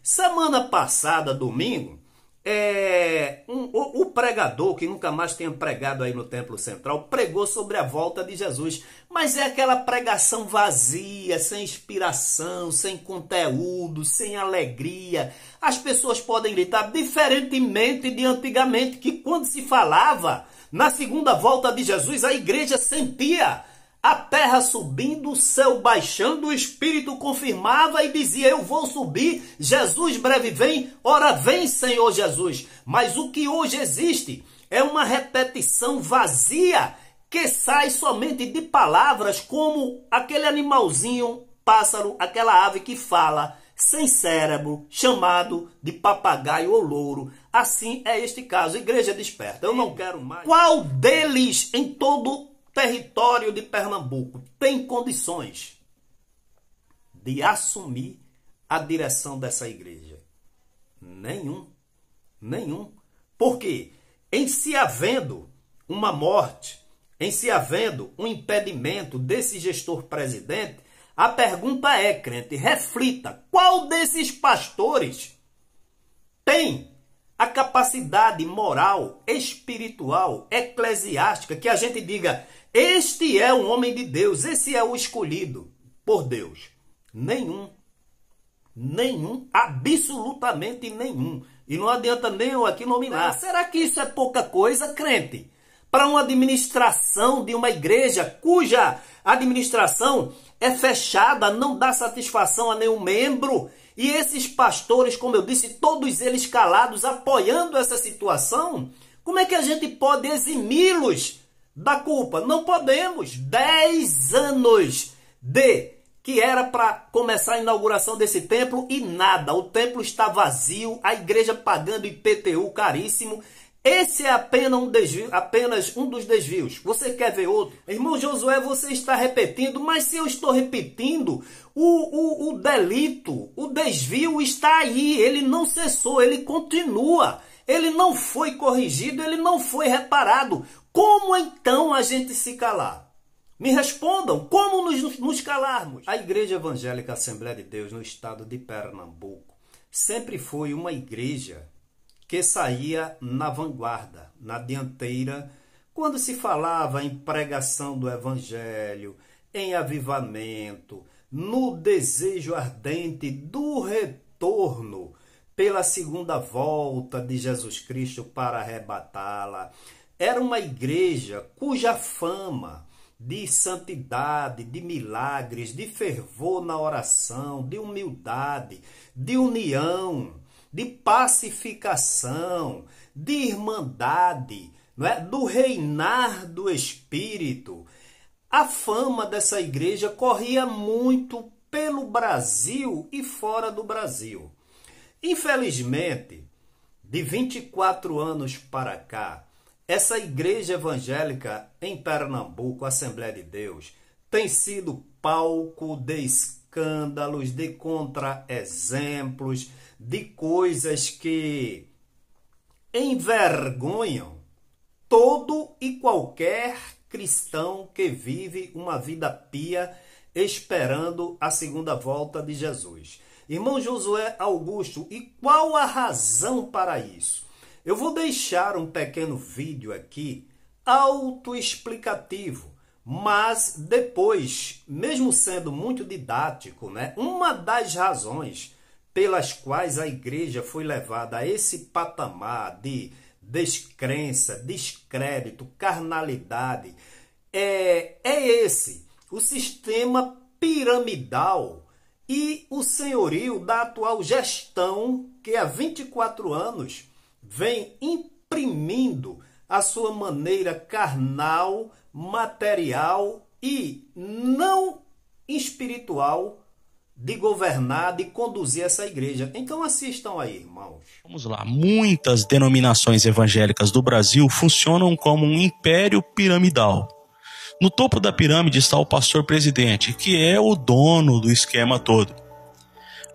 Semana passada, domingo, o pregador, que nunca mais tinha pregado aí no Templo Central, pregou sobre a volta de Jesus. Mas é aquela pregação vazia, sem inspiração, sem conteúdo, sem alegria. As pessoas podem gritar, diferentemente de antigamente, que quando se falava na segunda volta de Jesus, a igreja sentia a terra subindo, o céu baixando, o Espírito confirmava e dizia, eu vou subir, Jesus breve vem, ora vem Senhor Jesus. Mas o que hoje existe é uma repetição vazia que sai somente de palavras como aquele animalzinho, pássaro, aquela ave que fala sem cérebro, chamado de papagaio ou louro. Assim é este caso, igreja desperta, eu não quero mais. Qual deles em todo território de Pernambuco tem condições de assumir a direção dessa igreja? Nenhum. Por quê? Em se havendo uma morte, em se havendo um impedimento desse gestor presidente, a pergunta é, crente, reflita, qual desses pastores tem a capacidade moral, espiritual, eclesiástica, que a gente diga, este é um homem de Deus, esse é o escolhido por Deus? Nenhum, absolutamente nenhum. E não adianta nem eu aqui nominar. Será que isso é pouca coisa, crente? Para uma administração de uma igreja cuja administração é fechada, não dá satisfação a nenhum membro, e esses pastores, como eu disse, todos eles calados, apoiando essa situação, como é que a gente pode eximi-los da culpa? Não podemos. 10 anos de que era para começar a inauguração desse templo e nada. O templo está vazio, a igreja pagando IPTU caríssimo. Esse é apenas um dos desvios. Você quer ver outro? Irmão Josué, você está repetindo, mas se eu estou repetindo, o delito, o desvio está aí. Ele não cessou, ele continua. Ele não foi corrigido, ele não foi reparado. Como então a gente se calar? Me respondam, como nos calarmos? A Igreja Evangélica Assembleia de Deus no estado de Pernambuco sempre foi uma igreja que saía na vanguarda, na dianteira, quando se falava em pregação do Evangelho, em avivamento, no desejo ardente do retorno pela segunda volta de Jesus Cristo para arrebatá-la. Era uma igreja cuja fama de santidade, de milagres, de fervor na oração, de humildade, de união, de pacificação, de irmandade, não é? Do reinar do Espírito. A fama dessa igreja corria muito pelo Brasil e fora do Brasil. Infelizmente, de 24 anos para cá, essa igreja evangélica em Pernambuco, Assembleia de Deus, tem sido palco de escândalos, de contra-exemplos, de coisas que envergonham todo e qualquer cristão que vive uma vida pia esperando a segunda volta de Jesus. Irmão Josué Augusto, e qual a razão para isso? Eu vou deixar um pequeno vídeo aqui, autoexplicativo, mas depois, mesmo sendo muito didático, né, uma das razões pelas quais a igreja foi levada a esse patamar de descrença, descrédito, carnalidade, é esse, o sistema piramidal e o senhorio da atual gestão que há 24 anos vem imprimindo a sua maneira carnal, material e não espiritual de governar, de conduzir essa igreja. Então assistam aí, irmãos. Vamos lá. Muitas denominações evangélicas do Brasil funcionam como um império piramidal. No topo da pirâmide está o pastor presidente, que é o dono do esquema todo.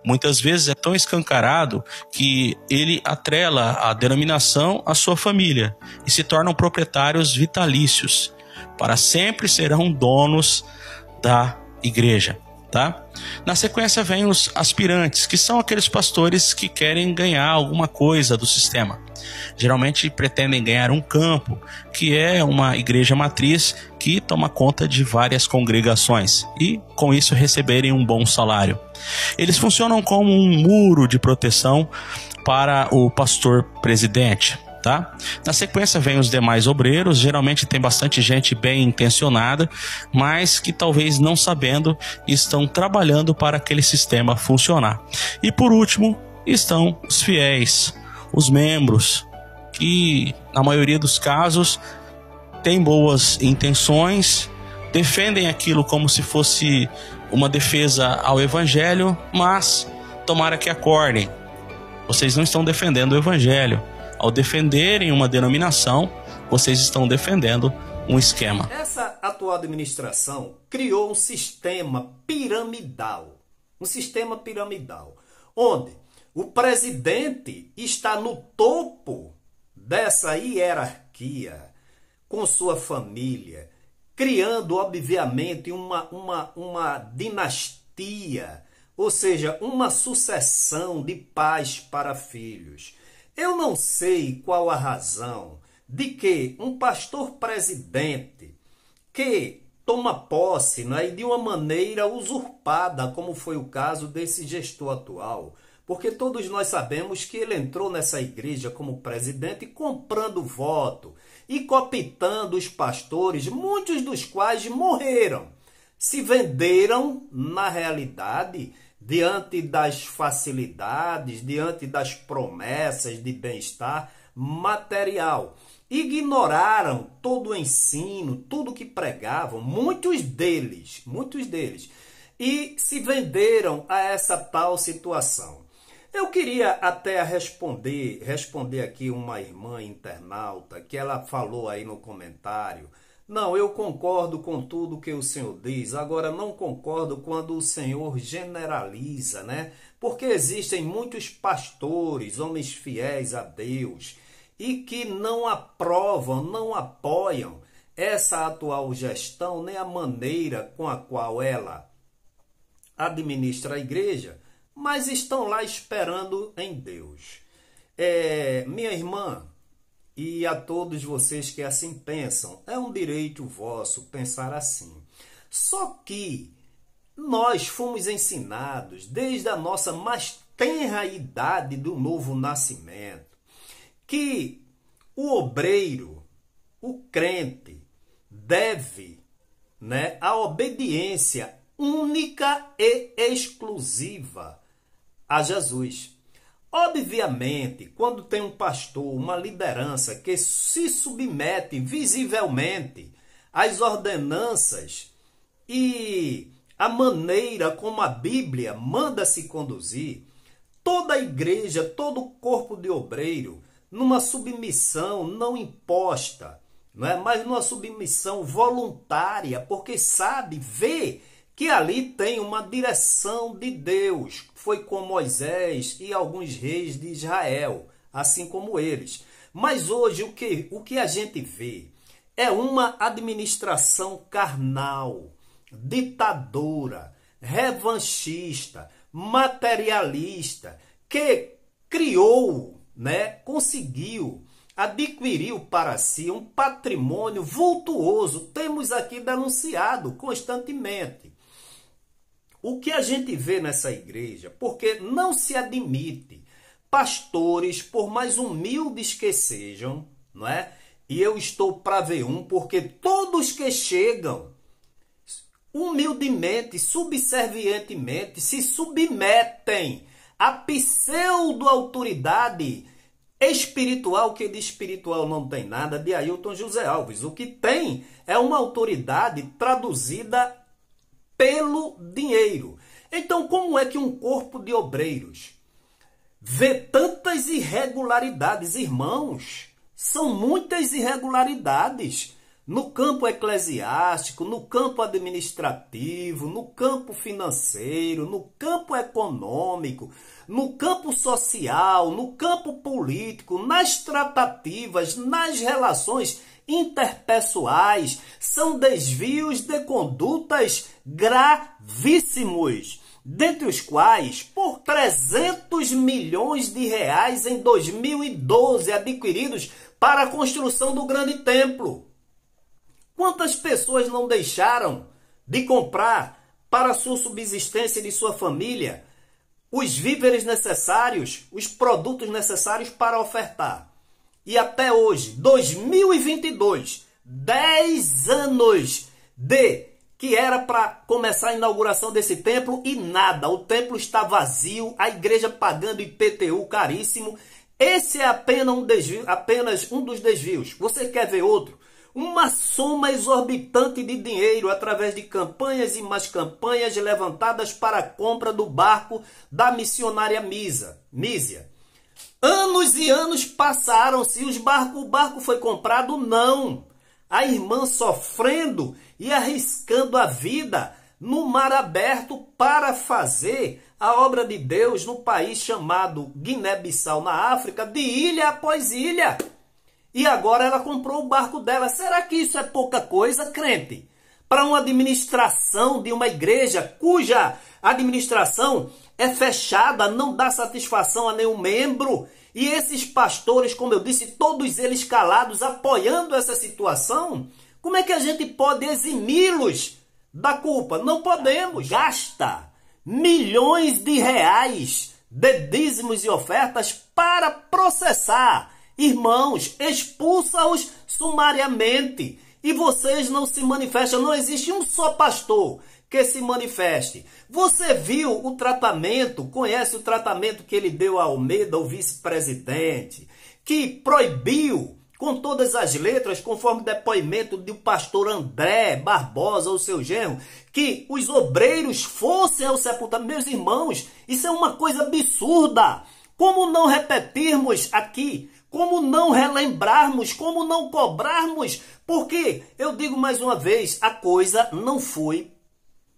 Muitas vezes é tão escancarado que ele atrela a denominação à sua família e se tornam proprietários vitalícios. Para sempre serão donos da igreja. tá? Na sequência vem os aspirantes, que são aqueles pastores que querem ganhar alguma coisa do sistema. Geralmente pretendem ganhar um campo, que é uma igreja matriz que toma conta de várias congregações e com isso receberem um bom salário. Eles funcionam como um muro de proteção para o pastor presidente. Tá? Na sequência vem os demais obreiros, geralmente tem bastante gente bem intencionada, mas que talvez não sabendo estão trabalhando para aquele sistema funcionar. E por último estão os fiéis, os membros, que na maioria dos casos têm boas intenções, defendem aquilo como se fosse uma defesa ao evangelho, mas tomara que acordem, vocês não estão defendendo o evangelho. Ao defenderem uma denominação, vocês estão defendendo um esquema. Essa atual administração criou um sistema piramidal. Um sistema piramidal, onde o presidente está no topo dessa hierarquia, com sua família, criando, obviamente, uma dinastia, ou seja, uma sucessão de pais para filhos. Eu não sei qual a razão de que um pastor presidente que toma posse, né, de uma maneira usurpada, como foi o caso desse gestor atual, porque todos nós sabemos que ele entrou nessa igreja como presidente comprando voto e cooptando os pastores, muitos dos quais morreram, se venderam na realidade diante das facilidades, diante das promessas de bem-estar material. Ignoraram todo o ensino, tudo que pregavam, muitos deles, e se venderam a essa tal situação. Eu queria até responder aqui uma irmã internauta, que ela falou aí no comentário: não, eu concordo com tudo que o Senhor diz, agora não concordo quando o Senhor generaliza, né? Porque existem muitos pastores, homens fiéis a Deus, e que não aprovam, não apoiam essa atual gestão, nem a maneira com a qual ela administra a igreja, mas estão lá esperando em Deus. Minha irmã, e a todos vocês que assim pensam, é um direito vosso pensar assim. Só que nós fomos ensinados desde a nossa mais tenra idade do novo nascimento que o obreiro, o crente, deve, né, a obediência única e exclusiva a Jesus. Obviamente, quando tem um pastor, uma liderança que se submete visivelmente às ordenanças e a maneira como a Bíblia manda se conduzir, toda a igreja, todo o corpo de obreiro, numa submissão não imposta, não é? Mas numa submissão voluntária, porque sabe, vê que ali tem uma direção de Deus. Foi com Moisés e alguns reis de Israel, assim como eles. Mas hoje o que a gente vê é uma administração carnal, ditadora, revanchista, materialista, que criou, né, conseguiu, adquiriu para si um patrimônio vultuoso. Temos aqui denunciado constantemente. O que a gente vê nessa igreja, porque não se admite pastores, por mais humildes que sejam, não é? E eu estou para ver um, porque todos que chegam humildemente, subservientemente, se submetem à pseudo-autoridade espiritual, que de espiritual não tem nada, de Ailton José Alves. O que tem é uma autoridade traduzida pelo dinheiro. Então, como é que um corpo de obreiros vê tantas irregularidades? Irmãos, são muitas irregularidades no campo eclesiástico, no campo administrativo, no campo financeiro, no campo econômico, no campo social, no campo político, nas tratativas, nas relações interpessoais, são desvios de condutas gravíssimos, dentre os quais, por 300 milhões de reais em 2012 adquiridos para a construção do grande templo. Quantas pessoas não deixaram de comprar para a sua subsistência e de sua família os víveres necessários, os produtos necessários para ofertar? E até hoje, 2022, 10 anos de que era para começar a inauguração desse templo e nada. O templo está vazio, a igreja pagando IPTU caríssimo. Esse é apenas um dos desvios. Você quer ver outro? Uma soma exorbitante de dinheiro através de campanhas e mais campanhas levantadas para a compra do barco da missionária Mísia. Anos e anos passaram-se, o barco foi comprado? Não. A irmã sofrendo e arriscando a vida no mar aberto para fazer a obra de Deus no país chamado Guiné-Bissau, na África, de ilha após ilha. E agora ela comprou o barco dela. Será que isso é pouca coisa, crente? Para uma administração de uma igreja cuja administração é fechada, não dá satisfação a nenhum membro. E esses pastores, como eu disse, todos eles calados, apoiando essa situação, como é que a gente pode eximi-los da culpa? Não podemos. Gasta milhões de reais de dízimos e ofertas para processar. Irmãos, expulsa-os sumariamente. E vocês não se manifestam. Não existe um só pastor que se manifeste. Você viu o tratamento, conhece o tratamento que ele deu a Almeida, o vice-presidente, que proibiu, com todas as letras, conforme o depoimento do pastor André Barbosa, o seu genro, que os obreiros fossem ao sepultamento. Meus irmãos, isso é uma coisa absurda. Como não repetirmos aqui? Como não relembrarmos? Como não cobrarmos? Porque, eu digo mais uma vez, a coisa não foi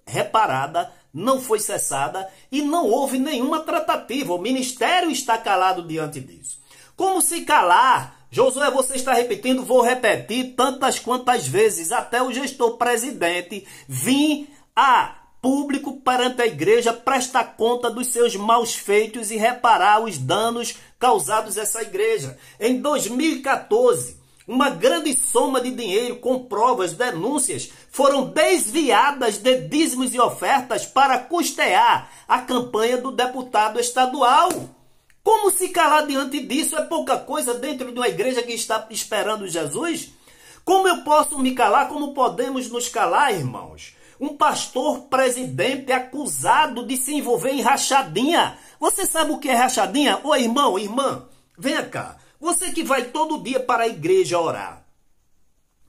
reparada, não foi cessada e não houve nenhuma tratativa. O ministério está calado diante disso. Como se calar? Josué, você está repetindo, vou repetir tantas quantas vezes, até o gestor presidente vir a público perante a igreja prestar conta dos seus maus feitos e reparar os danos causados a essa igreja. Em 2014, uma grande soma de dinheiro com provas, denúncias, foram desviadas de dízimos e ofertas para custear a campanha do deputado estadual. Como se calar diante disso? É pouca coisa dentro de uma igreja que está esperando Jesus? Como eu posso me calar? Como podemos nos calar, irmãos? Um pastor presidente acusado de se envolver em rachadinha. Você sabe o que é rachadinha? Ô irmão, irmã, venha cá. Você que vai todo dia para a igreja orar,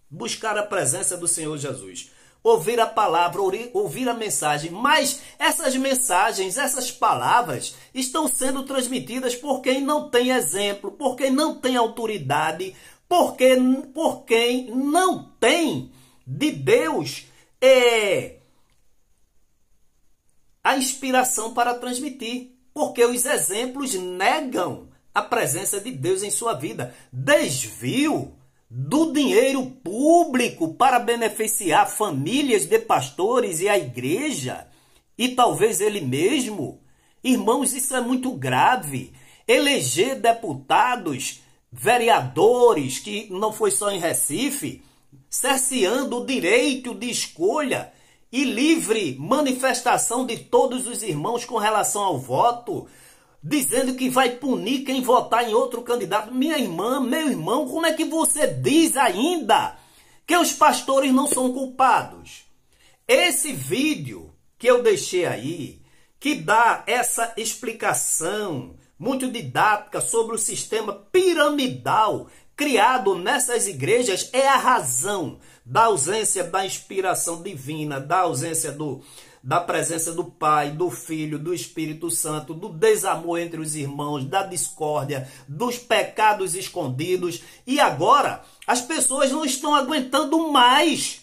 buscar a presença do Senhor Jesus, ouvir a palavra, ouvir a mensagem, mas essas mensagens, essas palavras estão sendo transmitidas por quem não tem exemplo, por quem não tem autoridade, por quem não tem de Deus a inspiração para transmitir, porque os exemplos negam a presença de Deus em sua vida. Desvio do dinheiro público para beneficiar famílias de pastores e a igreja, e talvez ele mesmo. Irmãos, isso é muito grave. Eleger deputados, vereadores, que não foi só em Recife, cerceando o direito de escolha e livre manifestação de todos os irmãos com relação ao voto, dizendo que vai punir quem votar em outro candidato. Minha irmã, meu irmão, como é que você diz ainda que os pastores não são culpados? Esse vídeo que eu deixei aí, que dá essa explicação muito didática sobre o sistema piramidal criado nessas igrejas, é a razão da ausência da inspiração divina, da ausência da presença do Pai, do Filho, do Espírito Santo, do desamor entre os irmãos, da discórdia, dos pecados escondidos. E agora as pessoas não estão aguentando mais.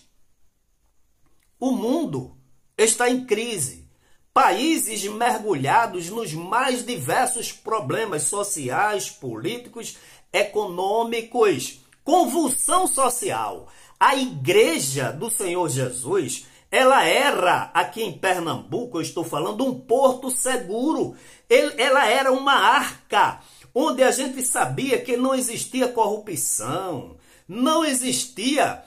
O mundo está em crise. Países mergulhados nos mais diversos problemas sociais, políticos, econômicos, convulsão social. A igreja do Senhor Jesus, ela era, aqui em Pernambuco, eu estou falando, um porto seguro. Ela era uma arca, onde a gente sabia que não existia corrupção, não existia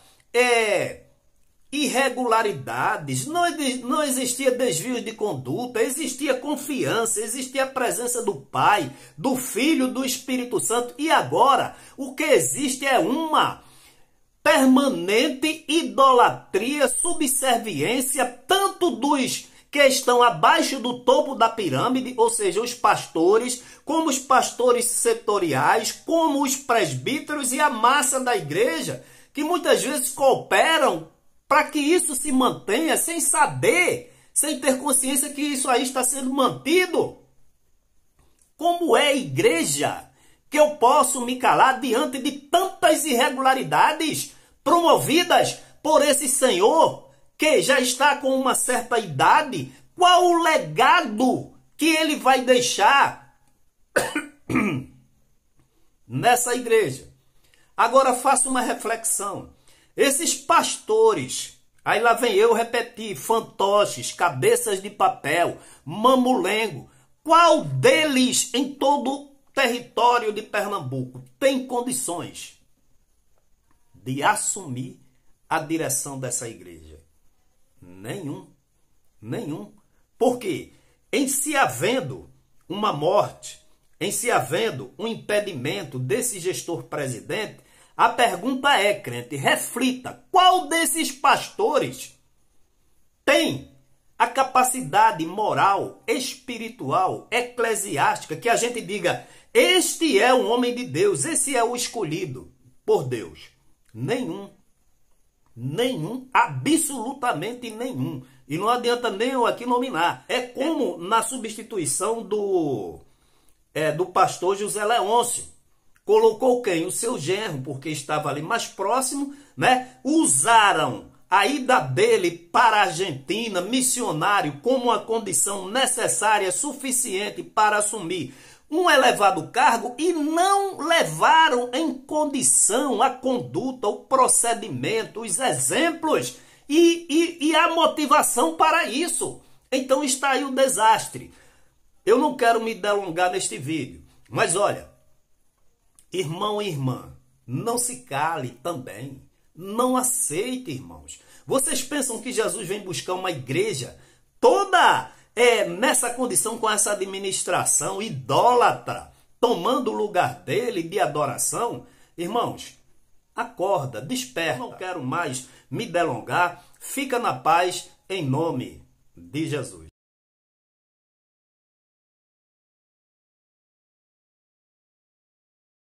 irregularidades, não existia desvios de conduta, existia confiança, existia a presença do Pai, do Filho, do Espírito Santo. E agora, o que existe é uma permanente idolatria, subserviência, tanto dos que estão abaixo do topo da pirâmide, ou seja, os pastores, como os pastores setoriais, como os presbíteros e a massa da igreja, que muitas vezes cooperam para que isso se mantenha sem saber, sem ter consciência que isso aí está sendo mantido. Como é igreja que eu posso me calar diante de tantas irregularidades promovidas por esse senhor que já está com uma certa idade? Qual o legado que ele vai deixar nessa igreja? Agora faça uma reflexão. Esses pastores, aí lá vem eu repetir, fantoches, cabeças de papel, mamulengo, qual deles em todo o território de Pernambuco tem condições de assumir a direção dessa igreja? Nenhum. Por quê? Em se havendo uma morte, em se havendo um impedimento desse gestor presidente, a pergunta é, crente, reflita, qual desses pastores tem a capacidade moral, espiritual, eclesiástica, que a gente diga, este é o homem de Deus, esse é o escolhido por Deus? Nenhum, absolutamente nenhum. E não adianta nem eu aqui nominar. É como na substituição do pastor José Leôncio. Colocou quem? O seu genro, porque estava ali mais próximo, né? Usaram a ida dele para a Argentina, missionário, como uma condição necessária, suficiente para assumir um elevado cargo e não levaram em condição a conduta, o procedimento, os exemplos e a motivação para isso. Então está aí o desastre. Eu não quero me delongar neste vídeo, mas olha, irmão e irmã, não se cale também. Não aceite, irmãos. Vocês pensam que Jesus vem buscar uma igreja toda nessa condição, com essa administração idólatra, tomando o lugar dele de adoração? Irmãos, acorda, desperta. Não quero mais me delongar. Fica na paz, em nome de Jesus.